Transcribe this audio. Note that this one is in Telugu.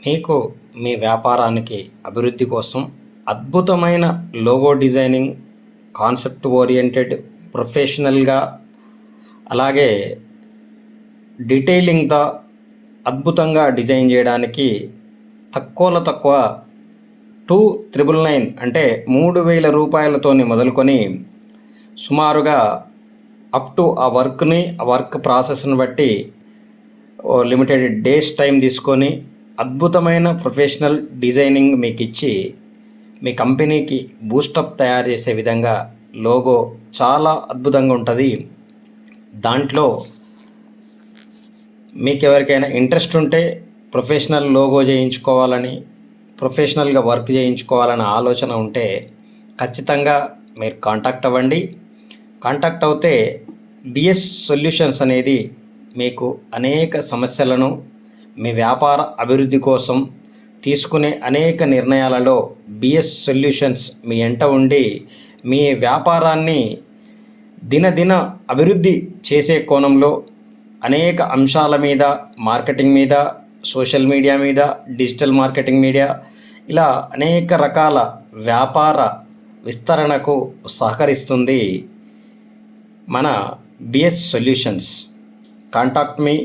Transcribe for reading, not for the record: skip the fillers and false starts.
మీకు మీ వ్యాపారానికి అభివృద్ధి కోసం అద్భుతమైన లోగో డిజైనింగ్, కాన్సెప్ట్ ఓరియెంటెడ్, ప్రొఫెషనల్గా, అలాగే డీటెయిలింగ్‌తో అద్భుతంగా డిజైన్ చేయడానికి తక్కువలో తక్కువ 2,999 అంటే 3,000 రూపాయలతోని మొదలుకొని సుమారుగా అప్ టు ఆ వర్క్ ప్రాసెస్ని బట్టి లిమిటెడ్ డేస్ టైం తీసుకొని అద్భుతమైన ప్రొఫెషనల్ డిజైనింగ్ మీకు ఇచ్చి మీ కంపెనీకి బూస్టప్ తయారు చేసే విధంగా లోగో చాలా అద్భుతంగా ఉంటుంది. దాంట్లో మీకు ఎవరికైనా ఇంట్రెస్ట్ ఉంటే ప్రొఫెషనల్ లోగో చేయించుకోవాలని, ప్రొఫెషనల్గా వర్క్ చేయించుకోవాలని ఆలోచన ఉంటే ఖచ్చితంగా మీరు కాంటాక్ట్ అవ్వండి. కాంటాక్ట్ అవుతే బిఎస్ సొల్యూషన్స్ అనేది మీకు అనేక సమస్యలను మీ వ్యాపార అభివృద్ధి కోసం తీసుకునే అనేక నిర్ణయాలలో బిఎస్ సొల్యూషన్స్ మీ ఎంట ఉండి మీ వ్యాపారాన్ని దినదిన అభివృద్ధి చేసే కోణంలో అనేక అంశాల మీద, మార్కెటింగ్ మీద, సోషల్ మీడియా మీద, డిజిటల్ మార్కెటింగ్ మీడియా, ఇలా అనేక రకాల వ్యాపార విస్తరణకు సహకరిస్తుంది మన బిఎస్ సొల్యూషన్స్. Contact me.